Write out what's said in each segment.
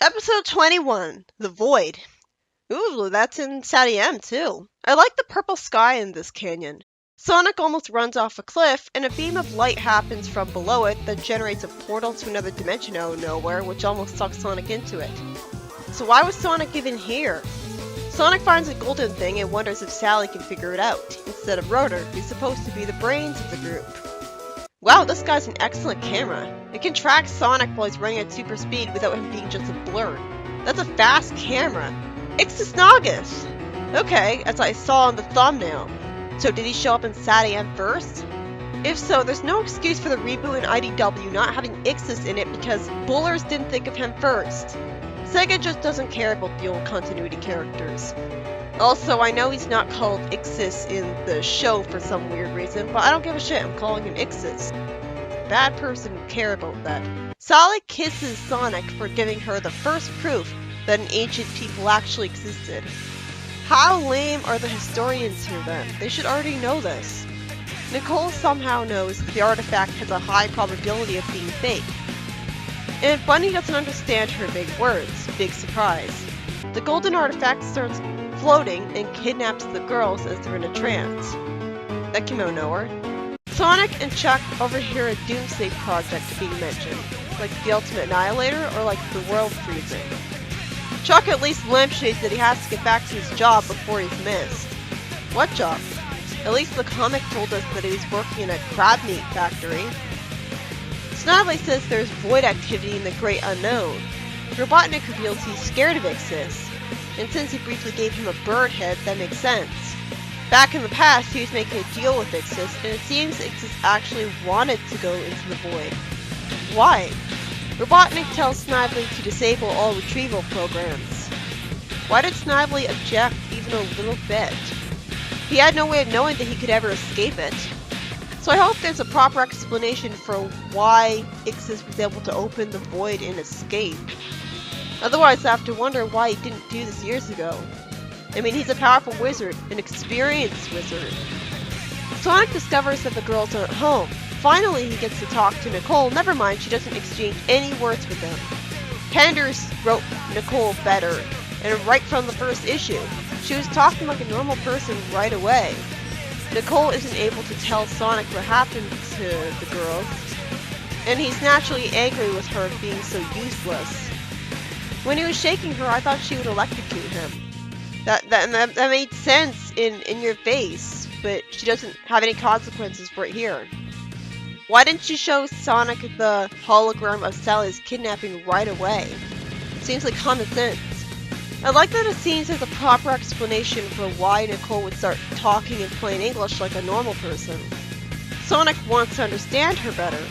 Episode 21, The Void. Ooh, that's in SatAm too. I like the purple sky in this canyon. Sonic almost runs off a cliff, and a beam of light happens from below it that generates a portal to another dimension out of nowhere, which almost sucks Sonic into it. So why was Sonic even here? Sonic finds a golden thing and wonders if Sally can figure it out, instead of Rotor, who's supposed to be the brains of the group. Wow, this guy's an excellent camera. It can track Sonic while he's running at super speed without him being just a blur. That's a fast camera. Ixisnagus! Okay, as I saw on the thumbnail. So did he show up in SatAm first? If so, there's no excuse for the reboot in IDW not having Ixis in it because Bullers didn't think of him first. Sega just doesn't care about the old continuity characters. Also, I know he's not called Ixis in the show for some weird reason, but I don't give a shit, I'm calling him Ixis. Bad person would care about that. Sally kisses Sonic for giving her the first proof that an ancient people actually existed. How lame are the historians here then? They should already know this. Nicole somehow knows that the artifact has a high probability of being fake. And Bunny doesn't understand her big words. Big surprise. The golden artifact starts floating and kidnaps the girls as they're in a trance. That came out of nowhere. Sonic and Chuck overhear a doomsday project being mentioned, like the Ultimate Annihilator or like the world freezing. Chuck at least lampshades that he has to get back to his job before he's missed. What job? At least the comic told us that he was working in a crab meat factory. Snively says there's void activity in the Great Unknown. Robotnik reveals he's scared of Ixis, and since he briefly gave him a bird head, that makes sense. Back in the past, he was making a deal with Ixis, and it seems Ixis actually wanted to go into the void. Why? Robotnik tells Snively to disable all retrieval programs. Why did Snively object even a little bit? He had no way of knowing that he could ever escape it. So I hope there's a proper explanation for why Ixis was able to open the void and escape. Otherwise I have to wonder why he didn't do this years ago. I mean, he's a powerful wizard, an experienced wizard. Sonic discovers that the girls aren't home. Finally, he gets to talk to Nicole. Never mind, she doesn't exchange any words with them. Penders wrote Nicole better, and right from the first issue. She was talking like a normal person right away. Nicole isn't able to tell Sonic what happened to the girls, and he's naturally angry with her being so useless. When he was shaking her, I thought she would electrocute him. That made sense in your face, but she doesn't have any consequences right here. Why didn't she show Sonic the hologram of Sally's kidnapping right away? Seems like common sense. I like that it seems there's a proper explanation for why Nicole would start talking in plain English like a normal person. Sonic wants to understand her better.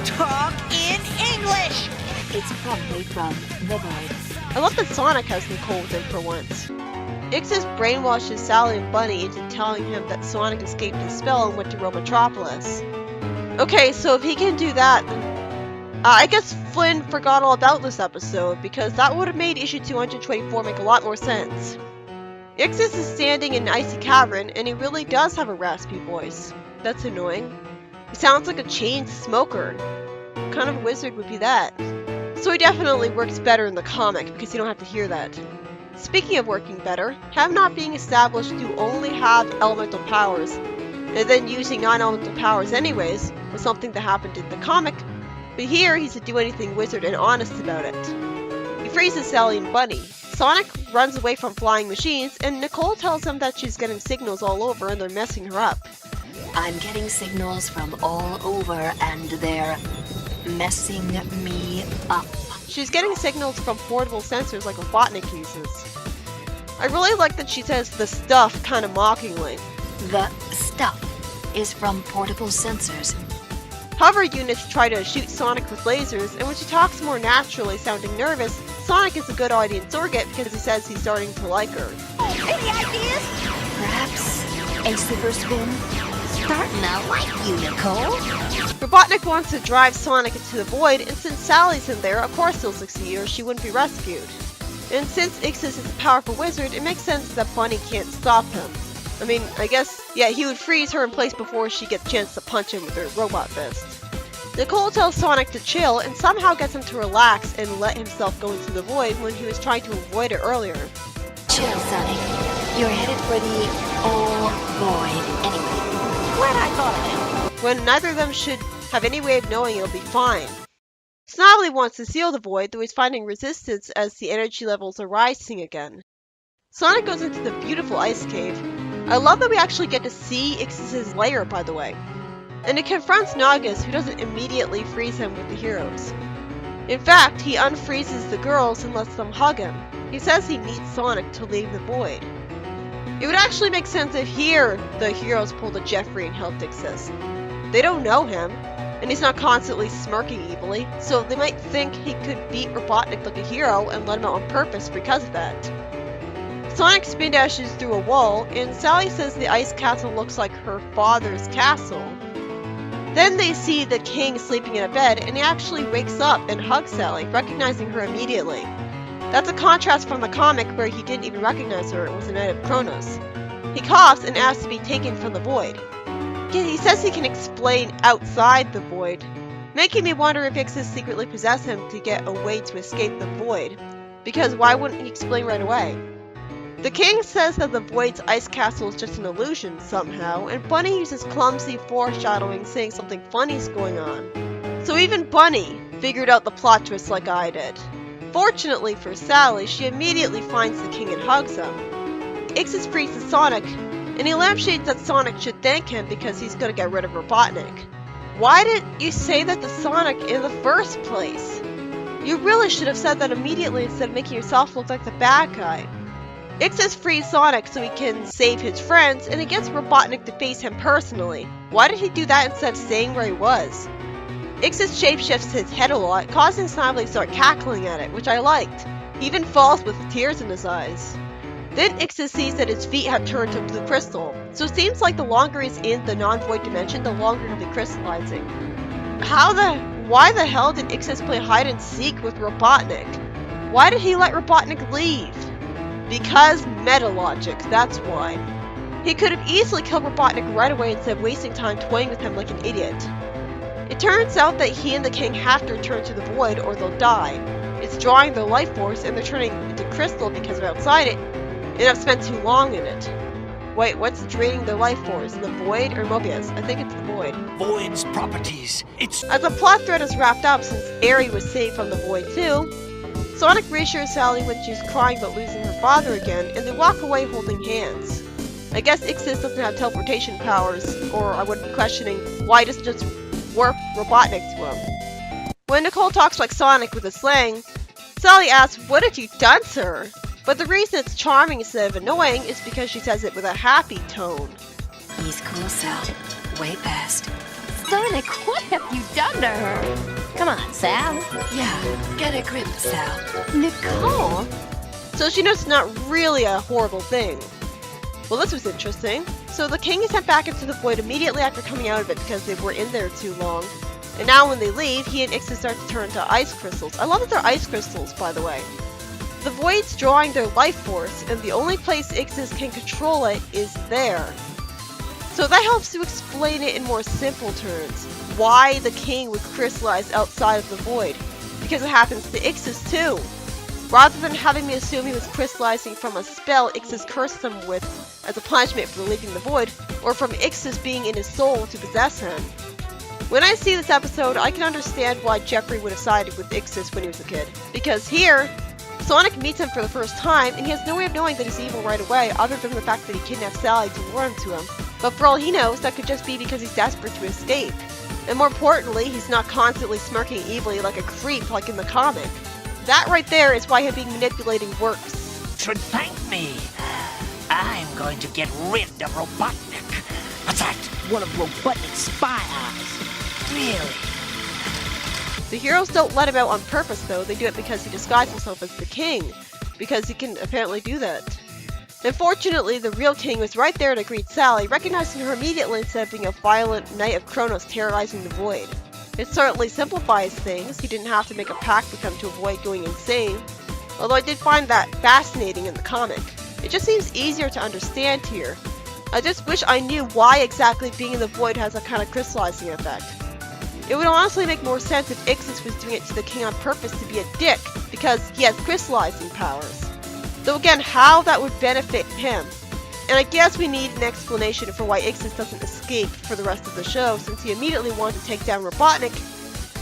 Talk in English! It's probably from the void. I love that Sonic has Nicole with him for once. Ixis brainwashes Sally and Bunny into telling him that Sonic escaped his spell and went to Robotropolis. Okay, so if he can do that, then I guess Flynn forgot all about this episode, because that would have made issue 224 make a lot more sense. Ixis is standing in an icy cavern, and he really does have a raspy voice. That's annoying. He sounds like a chain smoker. What kind of wizard would be that? So he definitely works better in the comic, because you don't have to hear that. Speaking of working better, him not being established to only have elemental powers, and then using non-elemental powers anyways, was something that happened in the comic, but here he's a do-anything wizard and honest about it. He freezes Sally and Bunny. Sonic runs away from flying machines, and Nicole tells him that she's getting signals all over and they're messing her up. I'm getting signals from all over and they're messing me up. She's getting signals from portable sensors like Robotnik uses. I really like that she says the stuff kind of mockingly. The stuff is from portable sensors. Hover units try to shoot Sonic with lasers, and when she talks more naturally, sounding nervous, Sonic is a good audience surrogate because he says he's starting to like her. Any ideas? Perhaps a super spin? Starting to like you, Nicole. Robotnik wants to drive Sonic into the void, and since Sally's in there, of course he'll succeed or she wouldn't be rescued. And since Ixis is a powerful wizard, it makes sense that Bunny can't stop him. I mean, I guess, yeah, he would freeze her in place before she gets a chance to punch him with her robot fist. Nicole tells Sonic to chill and somehow gets him to relax and let himself go into the void when he was trying to avoid it earlier. Chill, Sonic. You're headed for the void anyway. Glad I thought of that. When neither of them should have any way of knowing it'll be fine. Snively wants to seal the void, though he's finding resistance as the energy levels are rising again. Sonic goes into the beautiful ice cave. I love that we actually get to see Ix's lair, by the way. And it confronts Nagas, who doesn't immediately freeze him with the heroes. In fact, he unfreezes the girls and lets them hug him. He says he needs Sonic to leave the void. It would actually make sense if here the heroes pulled a Jeffrey and helped Ixis. They don't know him, and he's not constantly smirking evilly, so they might think he could beat Robotnik like a hero and let him out on purpose because of that. Sonic spin dashes through a wall, and Sally says the ice castle looks like her father's castle. Then they see the king sleeping in a bed, and he actually wakes up and hugs Sally, recognizing her immediately. That's a contrast from the comic where he didn't even recognize her and was a knight of Kronos. He coughs and asks to be taken from the void. He says he can explain outside the void, making me wonder if Ixis secretly possessed him to get a way to escape the void, because why wouldn't he explain right away? The king says that the void's ice castle is just an illusion somehow, and Bunny uses clumsy foreshadowing saying something funny's going on. So even Bunny figured out the plot twist like I did. Fortunately for Sally, she immediately finds the king and hugs him. Ixis freezes Sonic, and he lampshades that Sonic should thank him because he's gonna get rid of Robotnik. Why didn't you say that to Sonic in the first place? You really should have said that immediately instead of making yourself look like the bad guy. Ixis frees Sonic so he can save his friends, and he gets Robotnik to face him personally. Why did he do that instead of staying where he was? Ixis shapeshifts his head a lot, causing Snively to start cackling at it, which I liked. He even falls with tears in his eyes. Then Ixis sees that his feet have turned to blue crystal, so it seems like the longer he's in the non-void dimension, the longer he'll be crystallizing. Why the hell did Ixis play hide and seek with Robotnik? Why did he let Robotnik leave? Because meta logic, that's why. He could have easily killed Robotnik right away instead of wasting time toying with him like an idiot. It turns out that he and the king have to return to the void or they'll die. It's drawing their life force and they're turning into crystal because they're outside it and have spent too long in it. Wait, what's draining their life force? The void or Mobius? I think it's the void. Void's properties. As the plot thread is wrapped up since Aerie was saved from the void too, Sonic reassures Sally when she's crying about losing her father again, and they walk away holding hands. I guess Ixis doesn't have teleportation powers, or I would be questioning why he doesn't just warp Robotnik to him. When Nicole talks like Sonic with a slang, Sally asks, "What have you done to her?" But the reason it's charming instead of annoying is because she says it with a happy tone. He's cool, Sal. Way past. Sonic, what have you done to her? Come on, Sal. Yeah, get a grip, Sal. Nicole? So she knows it's not really a horrible thing. Well, this was interesting. So the king is sent back into the void immediately after coming out of it because they were in there too long. And now when they leave, he and Ixis start to turn to ice crystals. I love that they're ice crystals, by the way. The void's drawing their life force, and the only place Ixis can control it is there. So that helps to explain it in more simple terms. Why the king would crystallize outside of the void. Because it happens to Ixis too. Rather than having me assume he was crystallizing from a spell Ixis cursed him with as a punishment for leaving the void, or from Ixis being in his soul to possess him. When I see this episode, I can understand why Jeffrey would have sided with Ixis when he was a kid. Because here, Sonic meets him for the first time, and he has no way of knowing that he's evil right away, other than the fact that he kidnapped Sally to lure him to him. But for all he knows, that could just be because he's desperate to escape. And more importantly, he's not constantly smirking evilly like a creep like in the comic. That right there is why him being manipulating works. Should thank me. I'm going to get rid of Robotnik. What's that? One of Robotnik's spy eyes. Really? The heroes don't let him out on purpose though, they do it because he disguised himself as the king. Because he can apparently do that. Unfortunately, the real king was right there to greet Sally, recognizing her immediately instead of being a violent knight of Kronos terrorizing the void. It certainly simplifies things, he didn't have to make a pact with them to avoid going insane, although I did find that fascinating in the comic. It just seems easier to understand here. I just wish I knew why exactly being in the void has a kind of crystallizing effect. It would honestly make more sense if Ixis was doing it to the king on purpose to be a dick, because he has crystallizing powers. Though again, how that would benefit him. And I guess we need an explanation for why Ixis doesn't escape for the rest of the show, since he immediately wanted to take down Robotnik.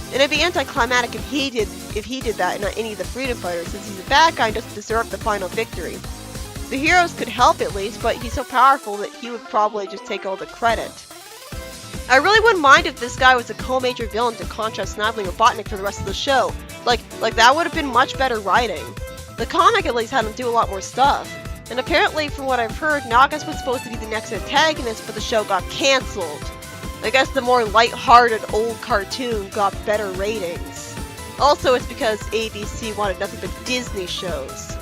And it'd be anticlimactic if he did that and not any of the freedom fighters, since he's a bad guy and doesn't deserve the final victory. The heroes could help at least, but he's so powerful that he would probably just take all the credit. I really wouldn't mind if this guy was a co-major villain to contrast Snively and Robotnik for the rest of the show. Like that would have been much better writing. The comic at least had him do a lot more stuff. And apparently, from what I've heard, Nagas was supposed to be the next antagonist, but the show got cancelled. I guess the more light-hearted old cartoon got better ratings. Also, it's because ABC wanted nothing but Disney shows.